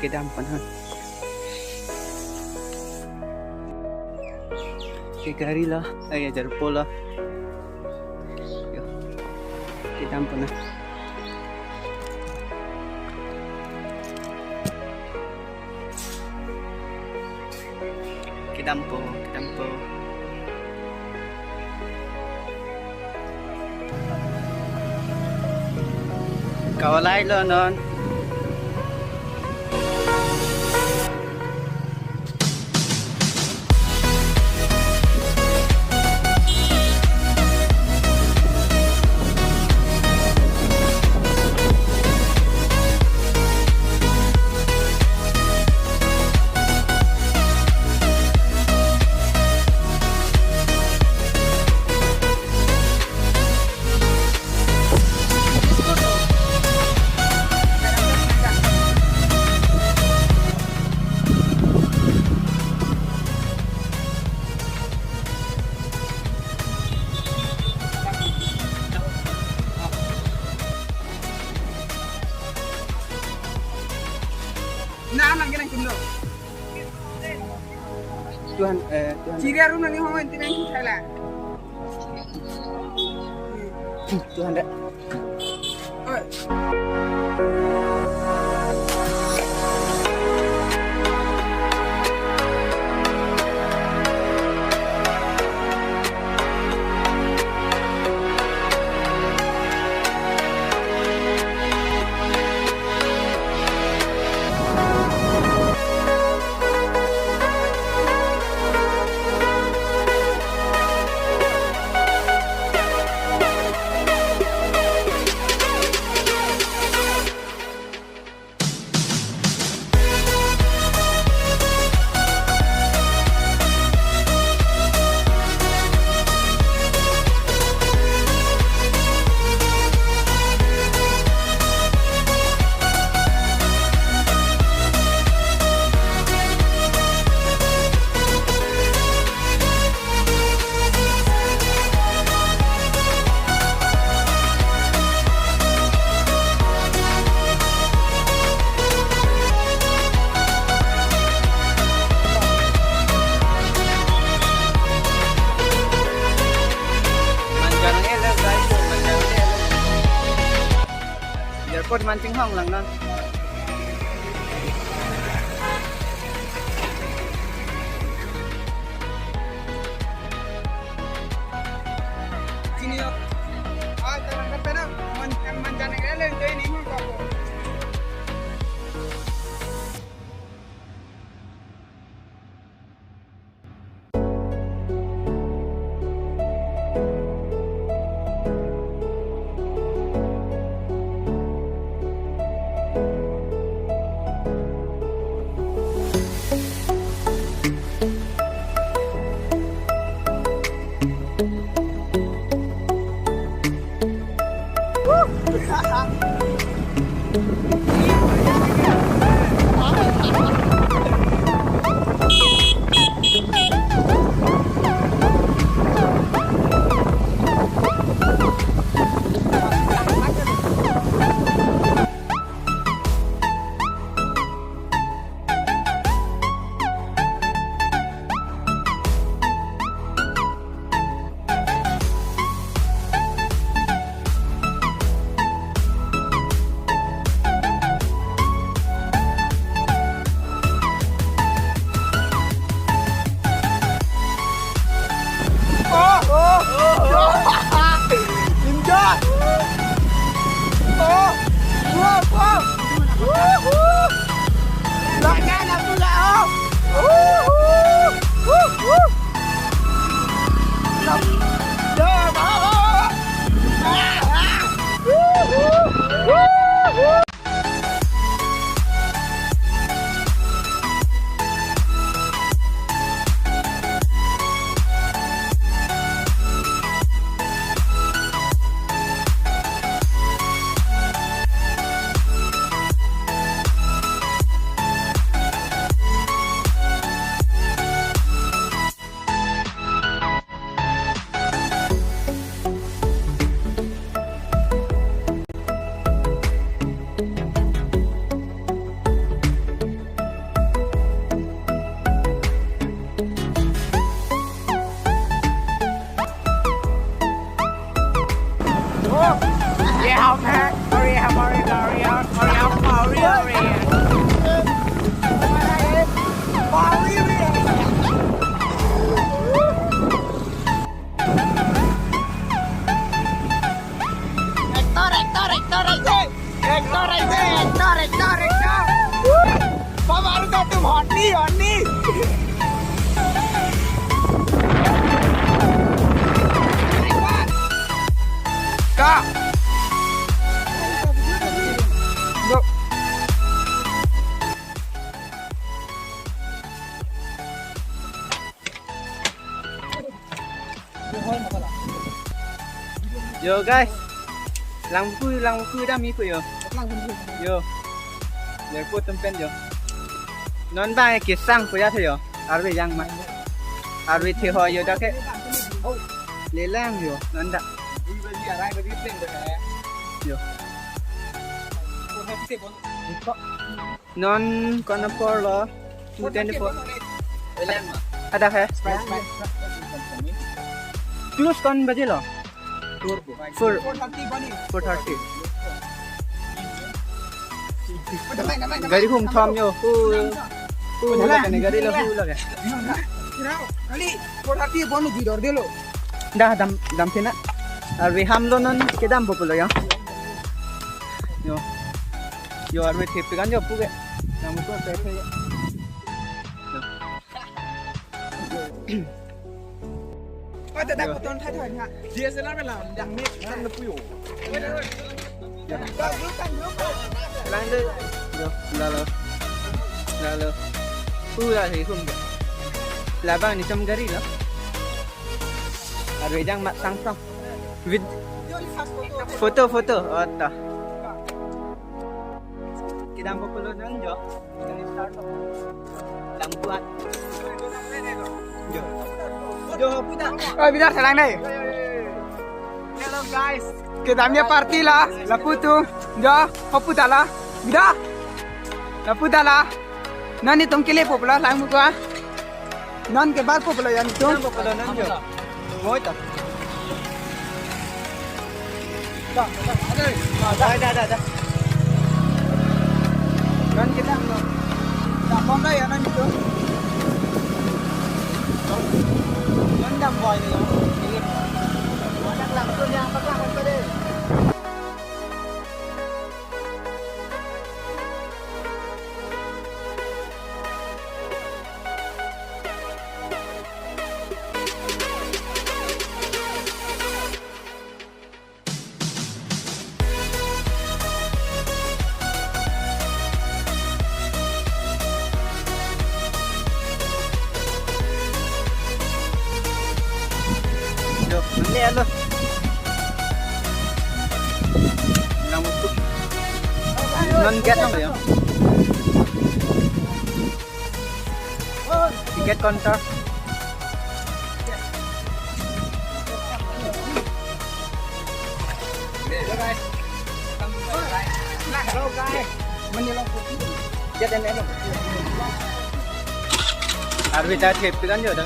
cái đam phần hơn cái gari lah ajar pola cái đam phần hơn cái đam po kawalay lo non Nah, lagi nang kimlo. Tuhan Ciria ru nang hoen tinang khala. Tuhan dah Oi. Kod mancing hong lang non Sini yo. Ah, jangan sampai nak mancanegara itu ini mah kok. Yo guys, lang buku dah mi pu yo. Yo. Để cô tâm pen yo. Non ba cái sang pu ya thôi yo. Arwe yang ma. Arwe thi ho yo da ke. Le lang yo, non da. Yo. Non kona por lo. 224. Ada hai? Close kon baje lo. 430. Gari hum thom yo. Lagi ni gari lo lagi. kali 430 bonu bidor delo. Dah dam sina. Arwe ham lo non ke dam populo yo. Yo arwe thep kan yo puge. Namu ko pe pe. Ada dak ton thai thai ha. Dia selarไปlàmดังนี้ท่านละปุย Lang de. Yo la. Pura thì không được. Là bang ni trong gari lo. Arwe jang mat sang sang. Vid foto. Oh ta. Kita mau perlu nang jo. Kita start. Lang buat. Jo puta. Oi bidar selang đây. Hello guys. Kedamnya party lah. Laputu. Jo, hoputa lah. Bidar. Laputa lah. Nani tongkile popular lang mo ko. Non ke bag popular yan ito. Kita mau perlu nang jo. Moi ta. Dah. Non kita no. Tak pom dah ya non itu. Non dam boy ni yo. Nak langsung yang pegang on pada. Ini lo. Lang buku. Non get dong ya. Tiket konter. Hello guys. Menilai kopi. Get en lo. Arwe ta thep kan jo da.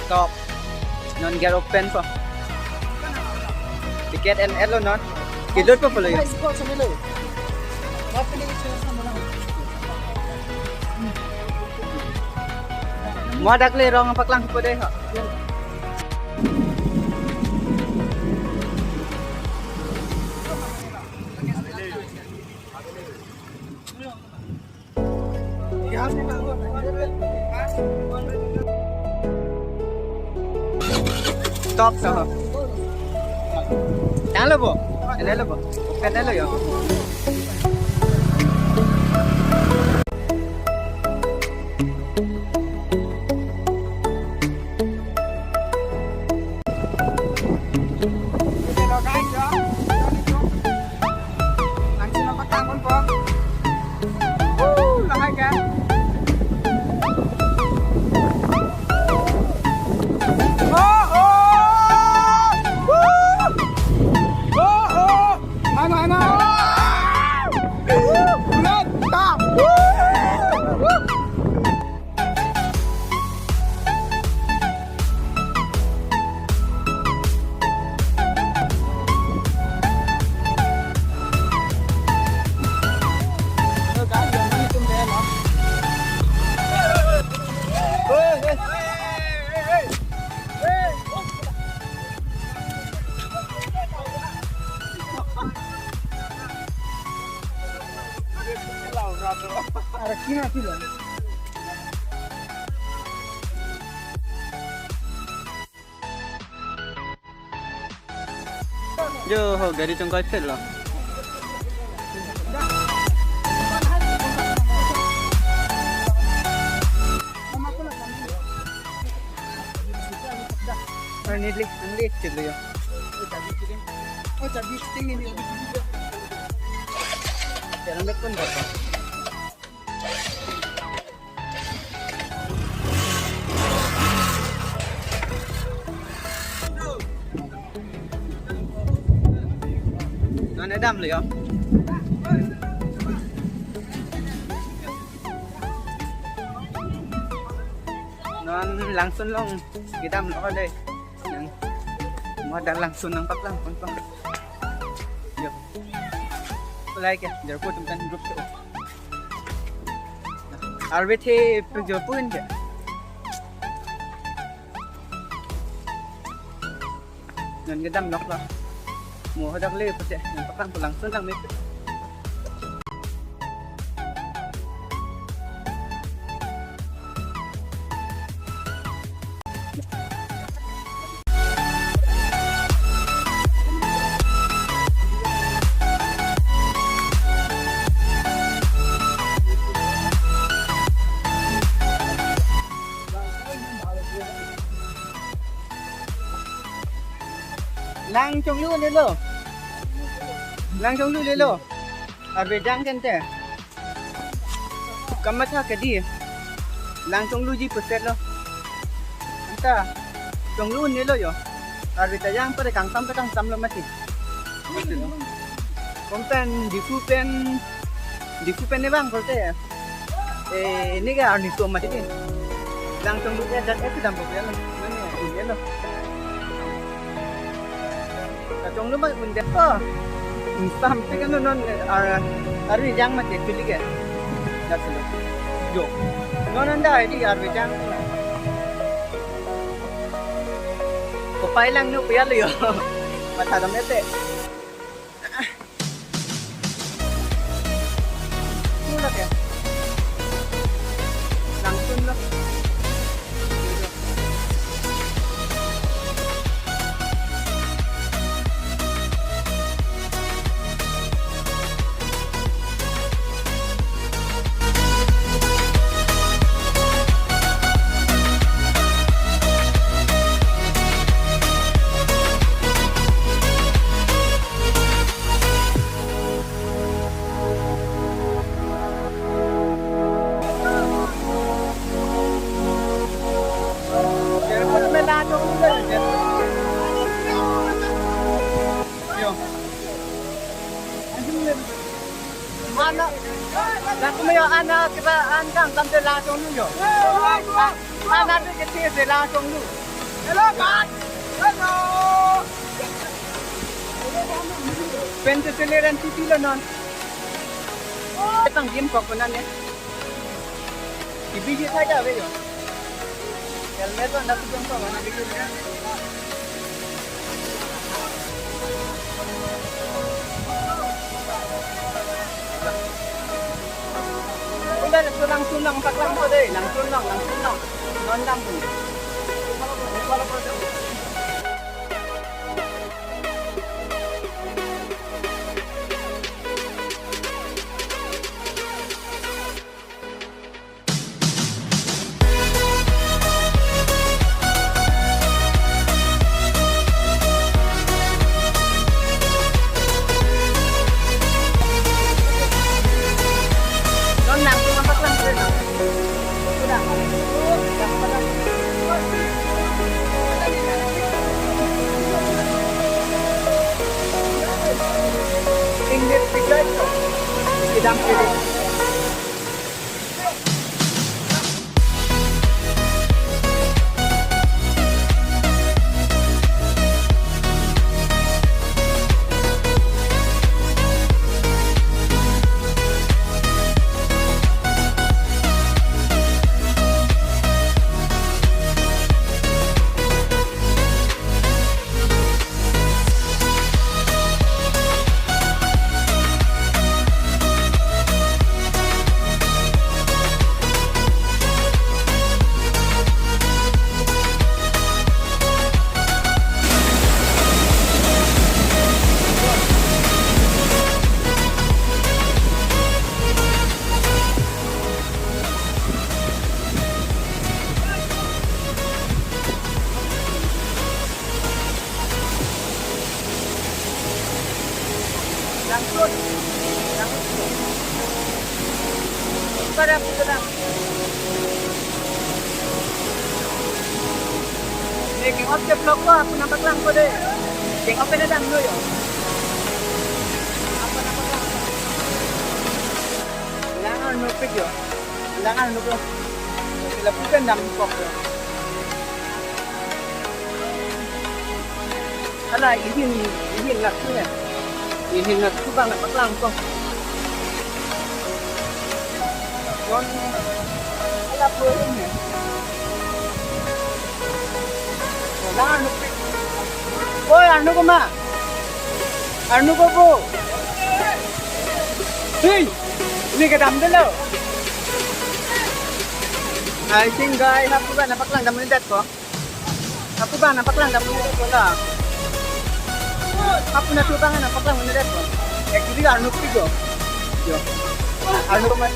Stop. Non get open po. Tiket and lo non. Kilot po pala yun. Mo dakle rong paklang po deh. Stop sah. Jangan lo bo. Ini lo bo. Open lo yo. Hello guys ya. Langsung nampak tangan po. Lahai kan. Ada kina pula. Yo, gari tungkol fit lo. Nidli, ang liit sila yun. Oh, cabi tingin ni. Jarang pun ba ito? Nadam lo yun. Langsung lang kita lo deh. Yang modal langsung ng patlang pun. Yuk. Like ya, jar po tumkan group to. RBT pagjo po hindi. Nan gedam nok lah. Mo hadak le pati yang patlang langsung lang may. Lang trong lu le lo. Lang trong lu le lo. Arbe jang kan te. Kamata ke di. Lang trong lu ji perset lo. Anta trong lu ne lo yo. Arbe ta jang pada kang sam lo masih. Masih lo. Kompen di pen ne bang kote. Ini ga arni so masih ni. Lang trong lu ya dan itu dam ya lo. Mana ini lo. Trong lúc mà mình đẹp quá, sampai kan non arwi jang mati pilih ke, dah selo. Jo, non anda ini arwi jang. Kopai lang nu payah lo yo, mata dam nete. Mula ke, langsung lo. Anak kumayo anak kita angkang sampai langsung lu yo. Anak tu kecil saya langsung lu. Hello Pak. Hello. Pentasileran titi lo non. Tang game kok punan ya. Ibiji saja we yo. Helmet tu anda tu kok mana bikin ya. Udah langsung patlang ko deh, langsung nondam tu. Idam kiri. Pada aku sedang. Tengok ke vlog ko, aku nampak lang ko deh. Tengok ke datang dulu yo. Apa nampak lang? Langan nupik yo. Langan nupik. Sila bukan dam kok yo. Ala ihin nak tu ya. Ihin nak tu bang nampak lang ko. Kon ala pun ni. Langan nupik. Oi, Arnu ko ma. Arnu ko po. Hey, ini ke dalam dulu. I think guys, aku ba nampak lang dalam lidat ko. Aku ba nampak lang dalam lidat ko lah. Aku na tubangan nampak lang lidat ko. Actually Arnu ko yo. Arnu ko ma.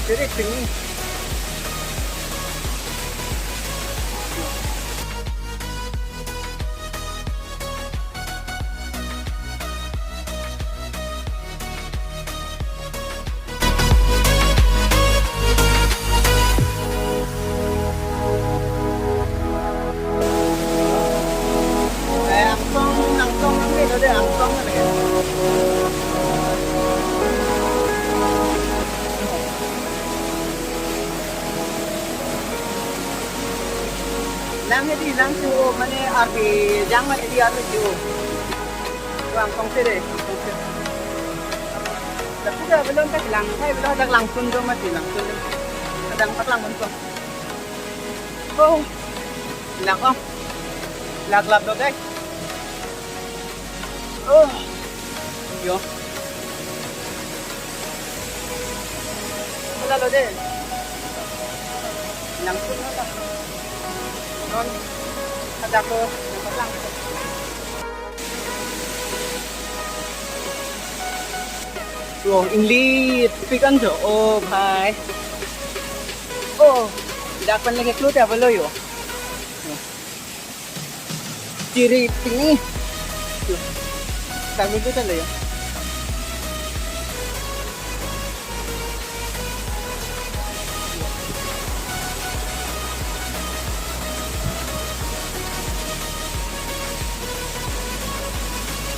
Jadi sini. Angkong ni ada angkong ni. Lang itu lang tu mana arti jangan ini arti tu. Angkong tu deh. Tapi dah belum tak lang, saya belum ada langsung tu mati langsung. Ada empat lang untuk. Oh, lang oh, lag dok guys. Oh, yo. Lalu deh. Langsung lah. Non, ada ko lang. Tuong English, pikan jo. Oh, bhai. Oh, dapat lagi clue apa lo yo? Ciri ini. Kami itu kan ya.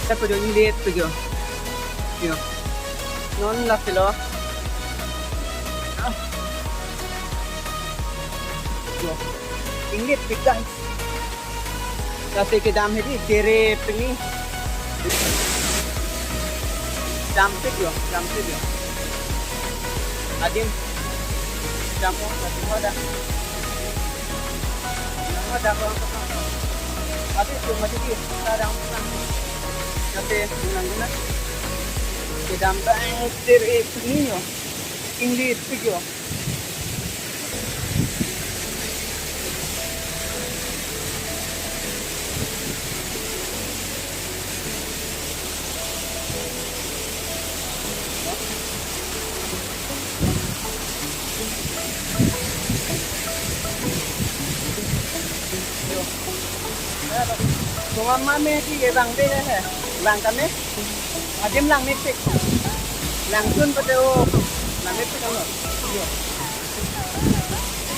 Kita perlu lihat pergi. Yo. Non lah silo. Yo. Ingat pikan. Kasi ke dam ini kere pengi. Jampit yo. Adim. Jampong ada. Ada ko. Habis tu masih di sarang sarang. Kasi guna. Kita ambil dari ini yo. English video. Kung mame ti bang be hai bang kame adim lang mepik langsun pateo lang mepik kamu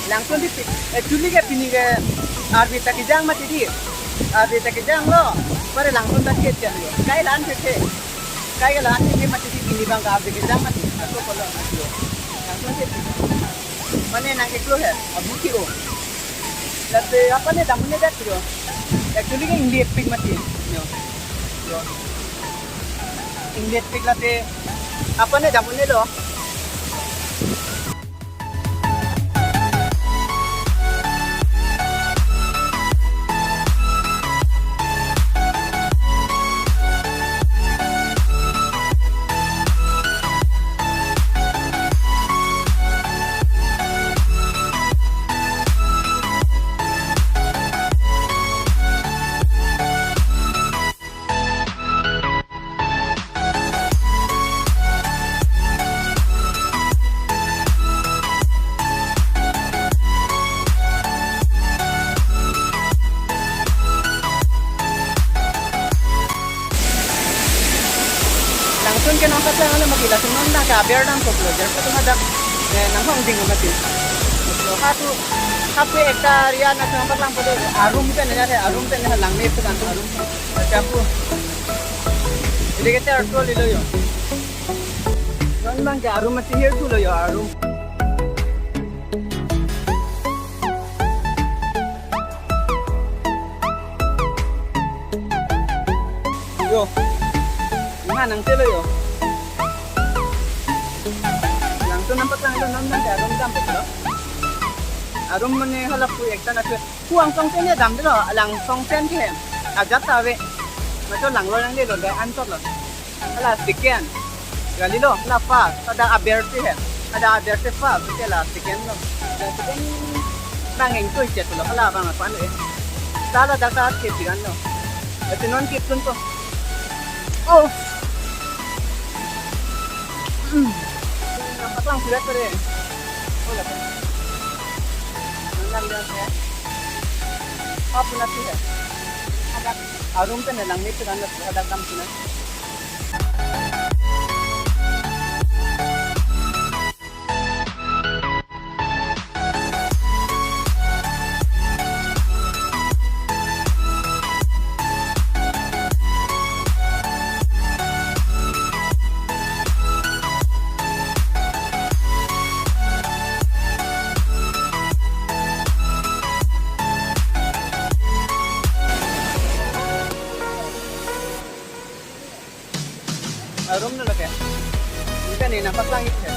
langsun dipik actually ke pini ke arbi takijang mati di arbi takijang lo pare langsun tak ke chalo kai lan ke kai lan ke mati di pini bang arbi takijang mati aku polo atio langsun ke mane nang eklo hai abu ki o latte apa ne damne dak kiro actually ke English pick mati yo English pick latte apa ne damne lo kata ngala magila non na ka bear dam ko lo jar ko ada nang hong ding mati lo hatu hektar ya na sampai lang po arum pe na lang me pe kan arum chapu jadi kita artol lo yo non bang ka arum mati here tu lo yo arum yo mana nang telo yo langsung nampak lang ito non bang ka arum dam po lo arum mane halap ku ekta na kuang song sen ya dam de lo lang song sen the ajat tawe ma to lang lo nang de lo ga an tot lo ala tiken gali lo la fa ada aberte he ada aberte fa ke la tiken lo tiken bang eng tu jet lo ala bang apa ne sala da ta ke tigan lo ate non ke tun to oh apa lang sudah kare oh la nang lihat ya apa nanti ya ada arum pe lang ni pe kan ada kam sina arum na lake ini ni nampak langit ya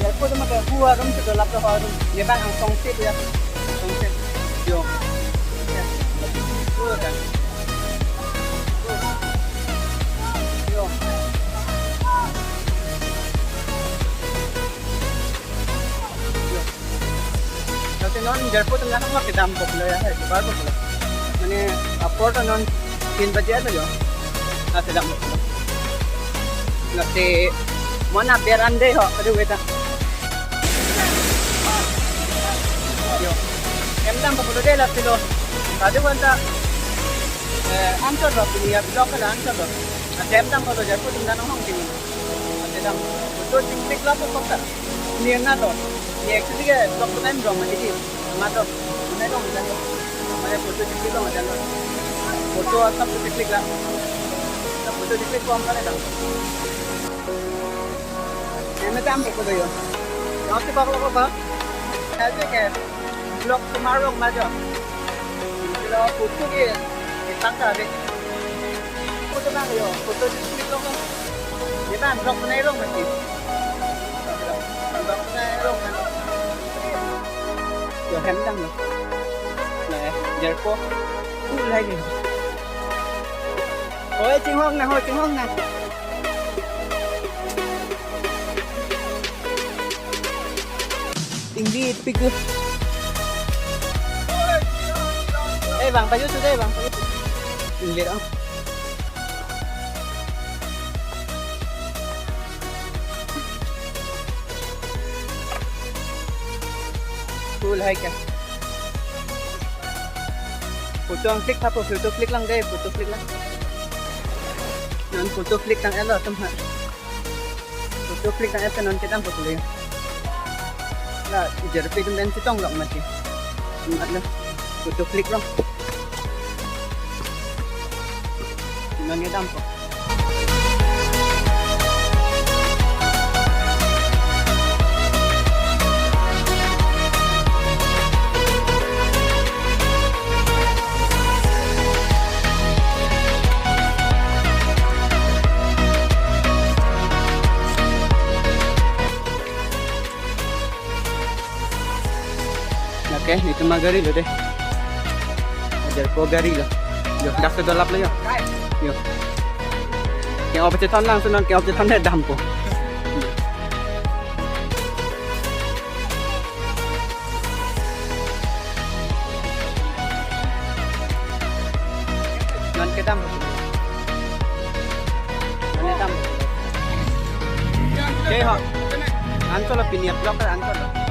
ya ko to maka huwa arum to lap to arum ye bang ang song se ya song se yo ya ko kan yo nanti non jarpo to lang mak dam ko lo ya hai bar ko mane aport non 3 baje aja yo nasi dam nasi mana biar ande ho aduh beta yo em dam ko de la tilo tadi wanta answer ro punya blog ka answer ro ate em dam ko jar ko tum dan hong ting ate dam to tik la ko ka ni na to ni actually ke blog ko time ro mani di ma to na to na mane foto tik lo ma dan foto सब कुछ tik la foto tik ko am kare dam मैं काम को दो यो यहाँ से बाग लगा बा ऐसे के ब्लॉक तुम्हारे लोग मजा चलो फोटो के तंग कर दे फोटो ना यो फोटो क्लिक लो ये बार ब्लॉक बनाए लो मत ब्लॉक बनाए लो यो हम दम लो này giờ cô cứ lấy đi ôi chim hông nè tinggi pikir bang payus sudah bang tinggi dong cool hai kan foto ang klik apa foto klik lang deh foto klik lang non foto klik lang elo tempat foto klik lang elo non kita foto lagi lah jar pe kan si tong lok mati ada foto klik long nang edam ko Oke, itu mah gari lo deh. Ajar ko gari lo. Yo, dah sedolap lo yo. Yo. Yang apa cetan langsung non, yang apa cetan dah dampo. Non ke dampo. Non dampo. Oke, ho. Anto lo piniap blok kan anto lo.